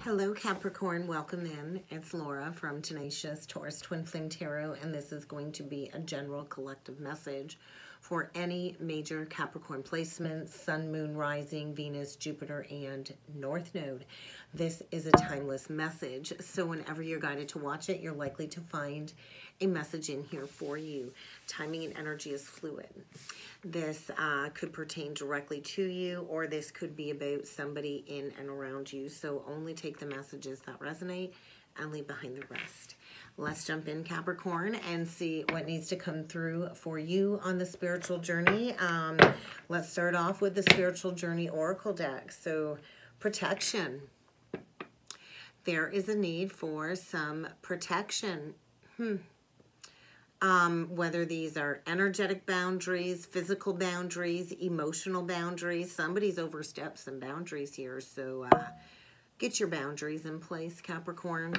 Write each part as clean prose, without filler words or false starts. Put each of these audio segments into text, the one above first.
Hello Capricorn, welcome in. It's Laura from Tenacious Taurus Twin Flame Tarot, and this is going to be a general collective message for any major Capricorn placements, Sun, Moon, Rising, Venus, Jupiter, and North Node. This is a timeless message, so whenever you're guided to watch it, you're likely to find a message in here for you. Timing and energy is fluid. This could pertain directly to you, or this could be about somebody in and around you, so only take the messages that resonate and leave behind the rest. Let's jump in, Capricorn, and see what needs to come through for you on the spiritual journey. Let's start off with the Spiritual Journey Oracle deck. So, protection. There is a need for some protection. Whether these are energetic boundaries, physical boundaries, emotional boundaries. Somebody's overstepped some boundaries here, so get your boundaries in place, Capricorn,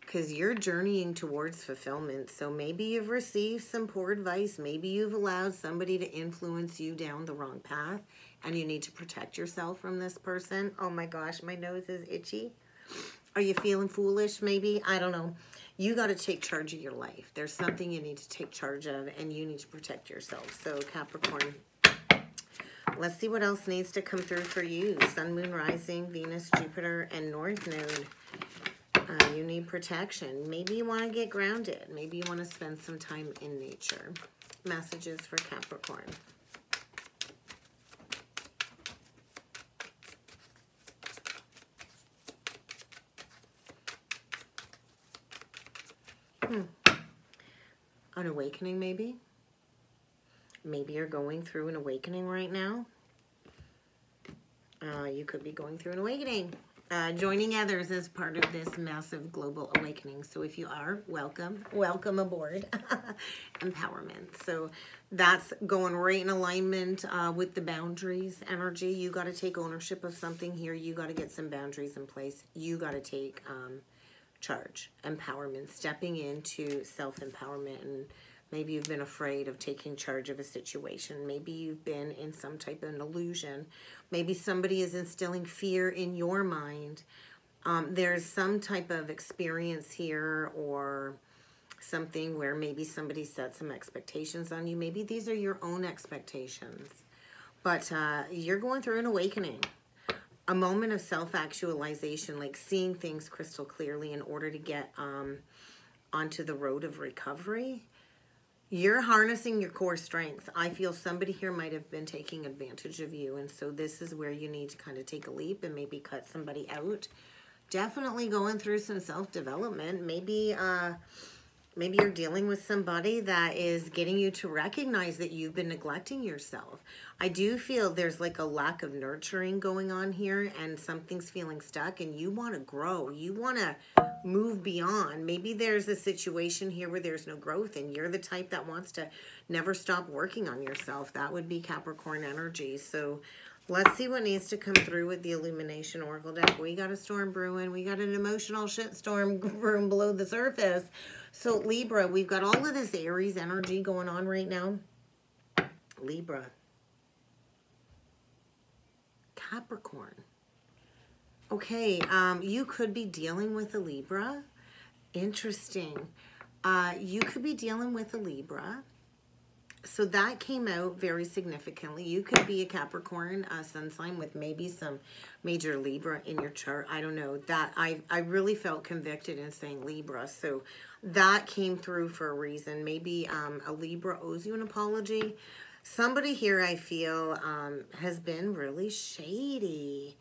because you're journeying towards fulfillment. So maybe you've received some poor advice. Maybe you've allowed somebody to influence you down the wrong path, and you need to protect yourself from this person. Oh my gosh, my nose is itchy. Are you feeling foolish maybe? I don't know. You got to take charge of your life. There's something you need to take charge of, and you need to protect yourself. So Capricorn, let's see what else needs to come through for you. Sun, Moon, Rising, Venus, Jupiter, and North Node. You need protection. Maybe you want to get grounded. Maybe you want to spend some time in nature. Messages for Capricorn. An awakening, maybe? Maybe you're going through an awakening right now. You could be going through an awakening. Joining others as part of this massive global awakening. So if you are, welcome. Welcome aboard. Empowerment. So that's going right in alignment with the boundaries energy. You got to take ownership of something here. You got to get some boundaries in place. You got to take charge, empowerment, stepping into self-empowerment. And maybe you've been afraid of taking charge of a situation. Maybe you've been in some type of an illusion. Maybe somebody is instilling fear in your mind. There's some type of experience here, or something where maybe somebody set some expectations on you. Maybe these are your own expectations, but you're going through an awakening. A moment of self-actualization, like seeing things crystal clearly in order to get onto the road of recovery. You're harnessing your core strengths. I feel somebody here might have been taking advantage of you, and so this is where you need to kind of take a leap and maybe cut somebody out. Definitely going through some self-development. Maybe you're dealing with somebody that is getting you to recognize that you've been neglecting yourself. I do feel there's like a lack of nurturing going on here, and something's feeling stuck, and you want to grow. You want to move beyond. Maybe there's a situation here where there's no growth, and you're the type that wants to never stop working on yourself. That would be Capricorn energy. So let's see what needs to come through with the Illumination Oracle deck. We got a storm brewing. We got an emotional shitstorm brewing below the surface. So Libra, we've got all of this Aries energy going on right now. Libra. Capricorn. Okay, you could be dealing with a Libra. Interesting. You could be dealing with a Libra. So that came out very significantly. You could be a Capricorn sun sign with maybe some major Libra in your chart. I don't know. That I really felt convicted in saying Libra. So that came through for a reason. Maybe a Libra owes you an apology. Somebody here, I feel, has been really shady.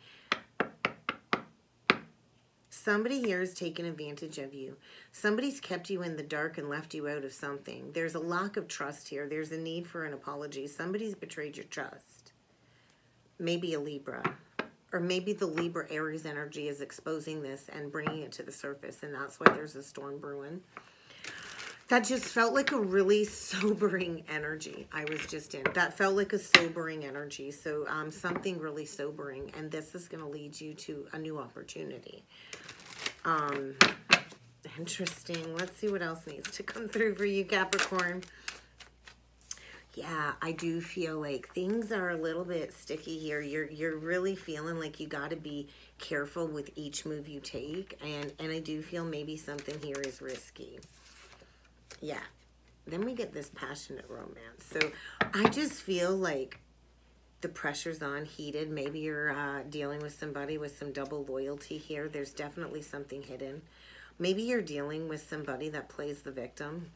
Somebody here has taken advantage of you. Somebody's kept you in the dark and left you out of something. There's a lack of trust here. There's a need for an apology. Somebody's betrayed your trust. Maybe a Libra. Or maybe the Libra Aries energy is exposing this and bringing it to the surface, and that's why there's a storm brewing. That just felt like a really sobering energy I was just in. That felt like a sobering energy. So something really sobering, and this is going to lead you to a new opportunity. Interesting. Let's see what else needs to come through for you, Capricorn. Yeah, I do feel like things are a little bit sticky here. You're really feeling like you got to be careful with each move you take, and I do feel maybe something here is risky. Yeah. Then we get this passionate romance. So I just feel like the pressure's on, heated. Maybe you're dealing with somebody with some double loyalty here. There's definitely something hidden. Maybe you're dealing with somebody that plays the victim.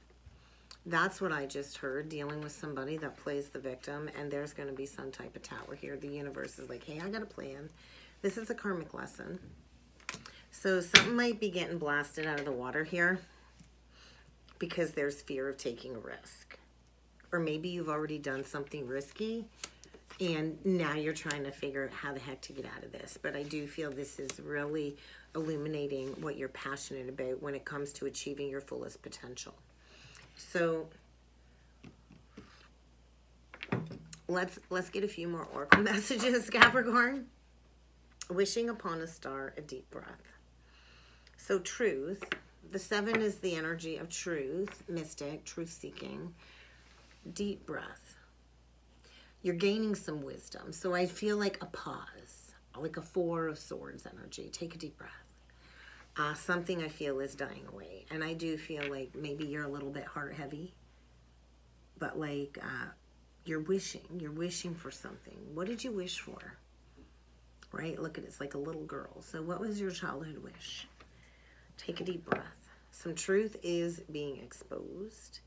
That's what I just heard, dealing with somebody that plays the victim, and there's going to be some type of tower here. The universe is like, hey, I got a plan. This is a karmic lesson. So something might be getting blasted out of the water here because there's fear of taking a risk. Or maybe you've already done something risky, and now you're trying to figure out how the heck to get out of this. But I do feel this is really illuminating what you're passionate about when it comes to achieving your fullest potential. So let's get a few more oracle messages, Capricorn. Wishing upon a star, a deep breath. So truth, the 7 is the energy of truth, mystic, truth seeking. Deep breath. You're gaining some wisdom. So I feel like a pause, like a 4 of swords energy. Take a deep breath. Something I feel is dying away. And I do feel like maybe you're a little bit heart heavy. But like you're wishing for something. What did you wish for? Right? Look at it. It's like a little girl. So what was your childhood wish? Take a deep breath. Some truth is being exposed.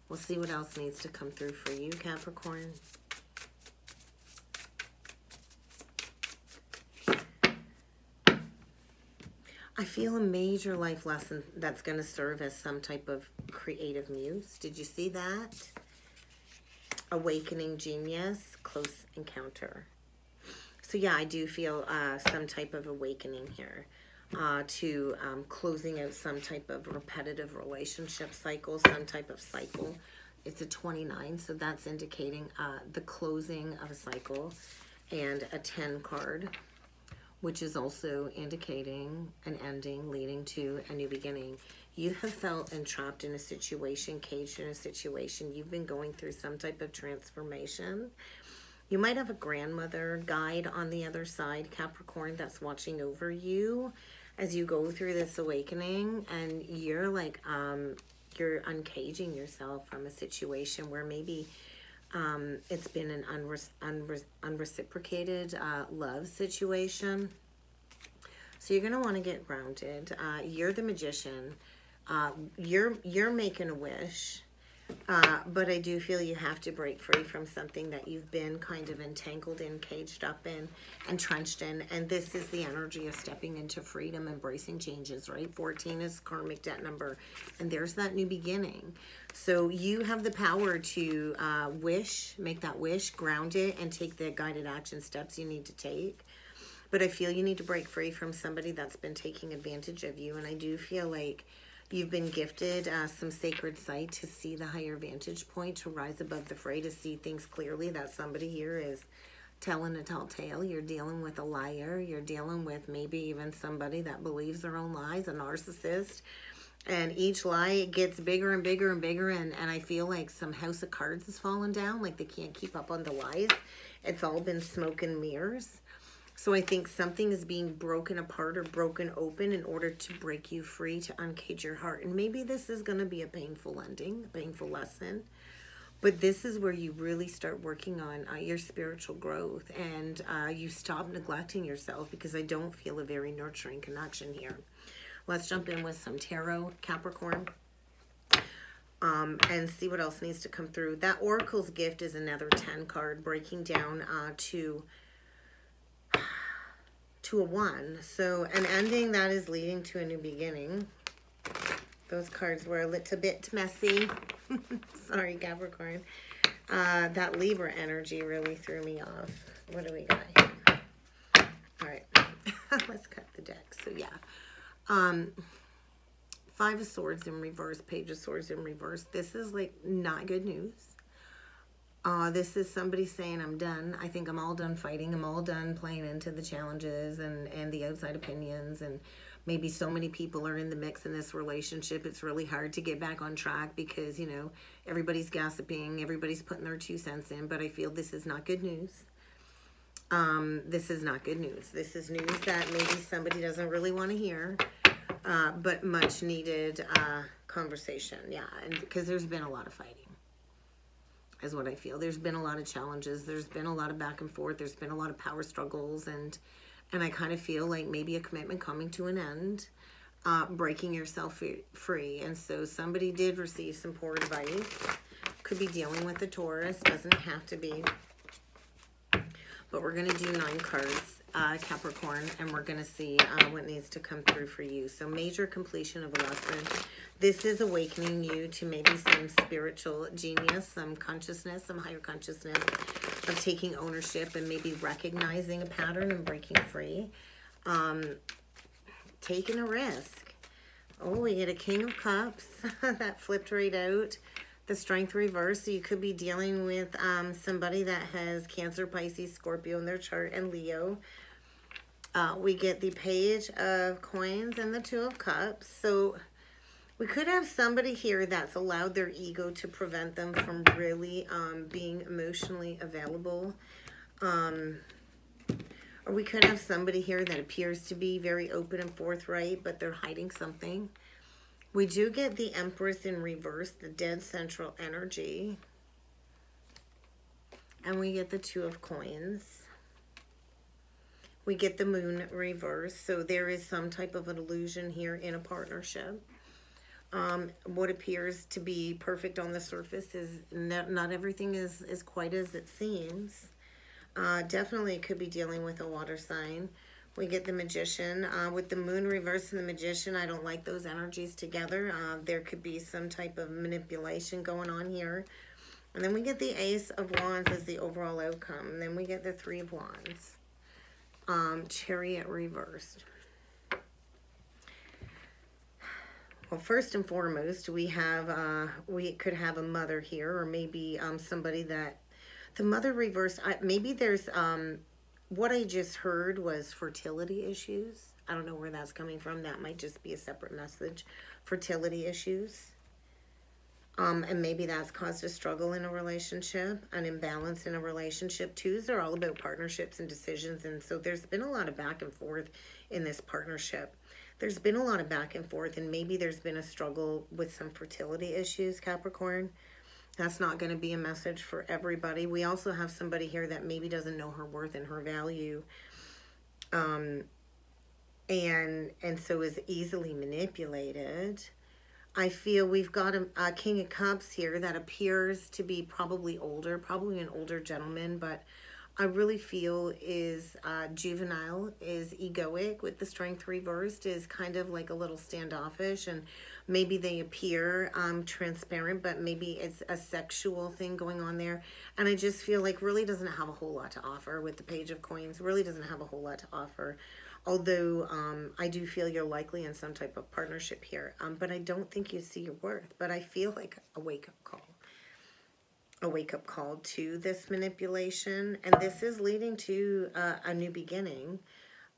We'll see what else needs to come through for you, Capricorn. I feel a major life lesson that's going to serve as some type of creative muse. Did you see that? Awakening genius, close encounter. So yeah, I do feel some type of awakening here to closing out some type of repetitive relationship cycle, some type of cycle. It's a 29, so that's indicating the closing of a cycle, and a 10 card, which is also indicating an ending leading to a new beginning. You have felt entrapped in a situation, caged in a situation. You've been going through some type of transformation. You might have a grandmother guide on the other side, Capricorn, that's watching over you as you go through this awakening, and you're like, you're uncaging yourself from a situation where maybe it's been an unreciprocated love situation. So you're going to want to get grounded. You're the magician. You're making a wish. But I do feel you have to break free from something that you've been kind of entangled in, caged up in, entrenched in. And this is the energy of stepping into freedom, embracing changes, right? 14 is karmic debt number. And there's that new beginning. So you have the power to wish, make that wish, ground it, and take the guided action steps you need to take. But I feel you need to break free from somebody that's been taking advantage of you. And I do feel like you've been gifted some sacred sight to see the higher vantage point, to rise above the fray, to see things clearly. That somebody here is telling a tall tale. You're dealing with a liar. You're dealing with maybe even somebody that believes their own lies, a narcissist. And each lie gets bigger and bigger and bigger. And I feel like some house of cards has fallen down. Like they can't keep up on the lies. It's all been smoke and mirrors. So I think something is being broken apart or broken open in order to break you free, to uncage your heart. And maybe this is going to be a painful ending, a painful lesson. But this is where you really start working on your spiritual growth, and you stop neglecting yourself, because I don't feel a very nurturing connection here. Let's jump in with some tarot, Capricorn, and see what else needs to come through. That Oracle's gift is another 10 card, breaking down to a 1. So an ending that is leading to a new beginning. Those cards were a little bit messy. Sorry, Capricorn. That Libra energy really threw me off. What do we got here? All right. Let's cut the deck. So yeah. 5 of Swords in reverse, Page of Swords in reverse. This is like not good news. This is somebody saying, I'm done. I think I'm all done fighting. I'm all done playing into the challenges and the outside opinions. And maybe so many people are in the mix in this relationship. It's really hard to get back on track because, you know, everybody's gossiping. Everybody's putting their 2 cents in. But I feel this is not good news. This is not good news. This is news that maybe somebody doesn't really want to hear. But much needed conversation. Yeah, and because there's been a lot of fighting. Is what I feel. There's been a lot of challenges. There's been a lot of back and forth. There's been a lot of power struggles, and I kind of feel like maybe a commitment coming to an end, breaking yourself free. And so somebody did receive some poor advice. Could be dealing with a Taurus. Doesn't have to be. But we're going to do 9 cards, Capricorn, and we're going to see what needs to come through for you. So major completion of a lesson. This is awakening you to maybe some spiritual genius, some consciousness, some higher consciousness of taking ownership and maybe recognizing a pattern and breaking free. Taking a risk. Oh, we get a King of Cups. That flipped right out. The Strength reverse. So you could be dealing with somebody that has Cancer, Pisces, Scorpio in their chart, and Leo. We get the Page of Coins and the 2 of Cups. So we could have somebody here that's allowed their ego to prevent them from really being emotionally available. Or we could have somebody here that appears to be very open and forthright, but they're hiding something. We do get the Empress in reverse, the dead central energy. And we get the 2 of Coins. We get the Moon reverse. So there is some type of an illusion here in a partnership. What appears to be perfect on the surface is not everything is quite as it seems. Definitely could be dealing with a water sign. We get the Magician. With the Moon reverse and the Magician, I don't like those energies together. There could be some type of manipulation going on here. And then we get the Ace of Wands as the overall outcome. And then we get the 3 of Wands. Chariot reversed. Well, first and foremost, we could have a mother here, or maybe somebody that the mother reversed. Maybe there's what I just heard was fertility issues. I don't know where that's coming from. That might just be a separate message. Fertility issues. And maybe that's caused a struggle in a relationship, an imbalance in a relationship. 2s are all about partnerships and decisions, and so there's been a lot of back and forth in this partnership. There's been a lot of back and forth, and maybe there's been a struggle with some fertility issues, Capricorn. That's not going to be a message for everybody. We also have somebody here that maybe doesn't know her worth and her value, and so is easily manipulated. I feel we've got a King of Cups here that appears to be probably older, probably an older gentleman, but I really feel is juvenile, is egoic with the Strength reversed, is kind of like a little standoffish, and maybe they appear transparent, but maybe it's a sexual thing going on there. And I just feel like really doesn't have a whole lot to offer with the Page of Coins, really doesn't have a whole lot to offer. Although I do feel you're likely in some type of partnership here, but I don't think you see your worth. But I feel like a wake-up call. A wake-up call to this manipulation, and this is leading to a new beginning,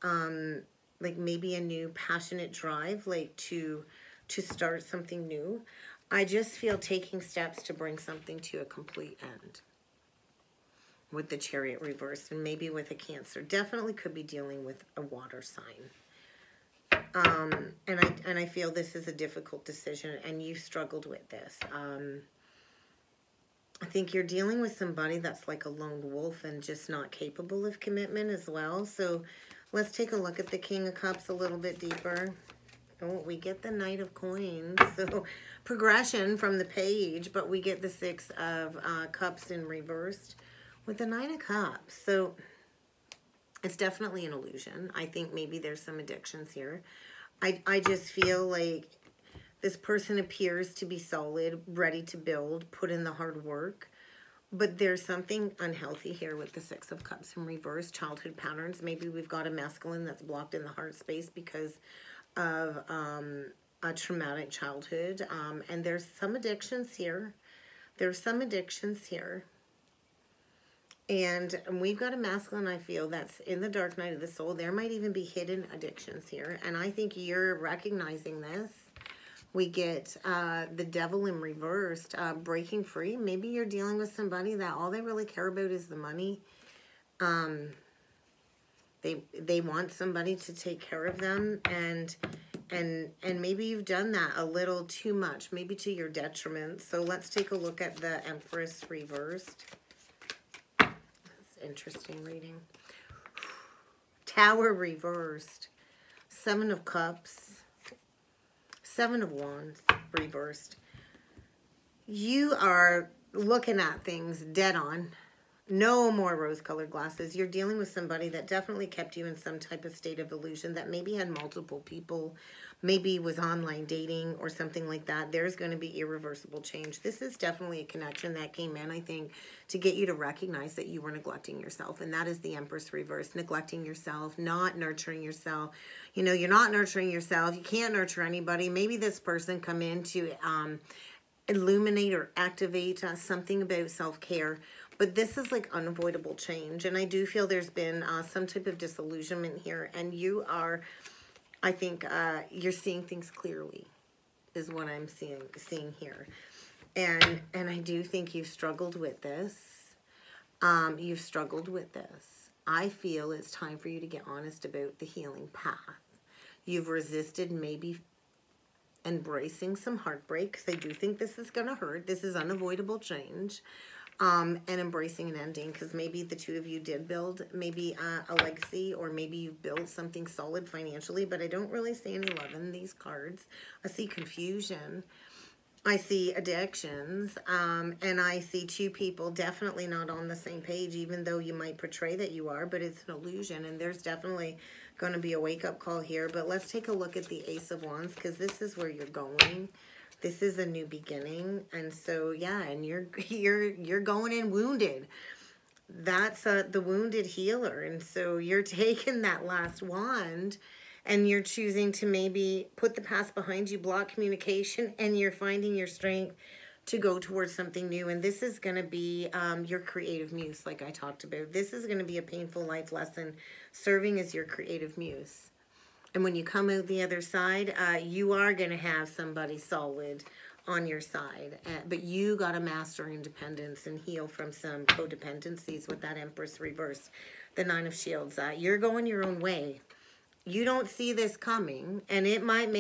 like maybe a new passionate drive, like to start something new. I just feel taking steps to bring something to a complete end with the Chariot reversed, and maybe with a Cancer. Definitely could be dealing with a water sign. And I feel this is a difficult decision, and you've struggled with this. I think you're dealing with somebody that's like a lone wolf and just not capable of commitment as well. So let's take a look at the King of Cups a little bit deeper. Oh, we get the Knight of Coins. So progression from the page, but we get the 6 of Cups in reversed with the 9 of Cups. So it's definitely an illusion. I think maybe there's some addictions here. I just feel like this person appears to be solid, ready to build, put in the hard work. But there's something unhealthy here with the 6 of Cups in reverse, childhood patterns. Maybe we've got a masculine that's blocked in the heart space because of a traumatic childhood. And there's some addictions here. There's some addictions here. And we've got a masculine, I feel, that's in the dark night of the soul. There might even be hidden addictions here. And I think you're recognizing this. We get the devil in reversed, breaking free. Maybe you're dealing with somebody that all they really care about is the money. They want somebody to take care of them, and maybe you've done that a little too much, maybe to your detriment. So let's take a look at the Empress reversed. Interesting reading. Tower reversed. 7 of Cups. 7 of Wands reversed. You are looking at things dead on. No more rose-colored glasses. You're dealing with somebody that definitely kept you in some type of state of illusion, that maybe had multiple people, maybe was online dating or something like that. There's going to be irreversible change. This is definitely a connection that came in, I think, to get you to recognize that you were neglecting yourself. And that is the Empress reverse, neglecting yourself, not nurturing yourself. You know, you're not nurturing yourself. You can't nurture anybody. Maybe this person come in to illuminate or activate something about self-care. But this is like unavoidable change. And I do feel there's been some type of disillusionment here. And you are, I think, you're seeing things clearly is what I'm seeing here. And I do think you've struggled with this. You've struggled with this. I feel it's time for you to get honest about the healing path. You've resisted maybe embracing some heartbreak, because I do think this is going to hurt. This is unavoidable change. And embracing an ending, because maybe the two of you did build maybe a legacy, or maybe you've built something solid financially, but I don't really see any love in these cards. I see confusion. I see addictions, and I see two people definitely not on the same page, even though you might portray that you are, but it's an illusion, and there's definitely going to be a wake-up call here. But let's take a look at the Ace of Wands, because this is where you're going. This is a new beginning. And so, yeah, and you're going in wounded. That's the wounded healer. And so you're taking that last wand and you're choosing to maybe put the past behind you, block communication, and you're finding your strength to go towards something new. And this is going to be your creative muse, like I talked about. This is going to be a painful life lesson, serving as your creative muse. And when you come out the other side, you are going to have somebody solid on your side. But you got to master independence and heal from some codependencies with that Empress reverse, the 9 of Shields. You're going your own way. You don't see this coming. And it might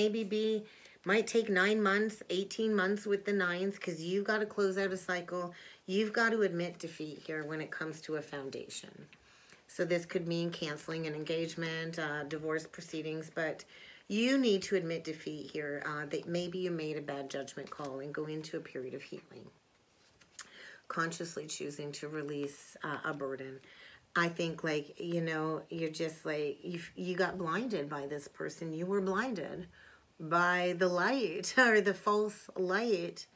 take 9 months, 18 months with the 9s, because you've got to close out a cycle. You've got to admit defeat here when it comes to a foundation. So this could mean canceling an engagement, divorce proceedings, but you need to admit defeat here, that maybe you made a bad judgment call and go into a period of healing. Consciously choosing to release a burden. I think, like, you know, you're just like, you got blinded by this person. You were blinded by the light or the false light.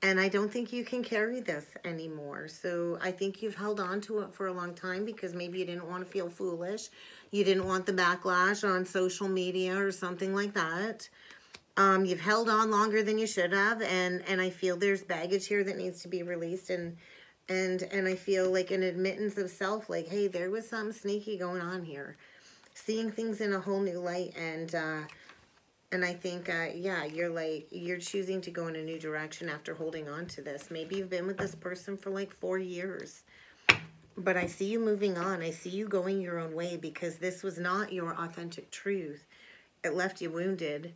And I don't think you can carry this anymore. So I think you've held on to it for a long time because maybe you didn't want to feel foolish. You didn't want the backlash on social media or something like that. You've held on longer than you should have. And I feel there's baggage here that needs to be released. And I feel like an admittance of self, like, hey, there was something sneaky going on here. Seeing things in a whole new light. And I think, yeah, you're choosing to go in a new direction after holding on to this. Maybe you've been with this person for like 4 years. But I see you moving on. I see you going your own way because this was not your authentic truth. It left you wounded.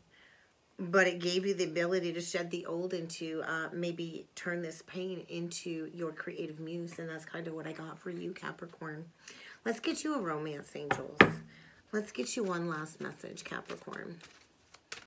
But it gave you the ability to shed the old and to maybe turn this pain into your creative muse. And that's kind of what I got for you, Capricorn. Let's get you a romance, angels. Let's get you one last message, Capricorn.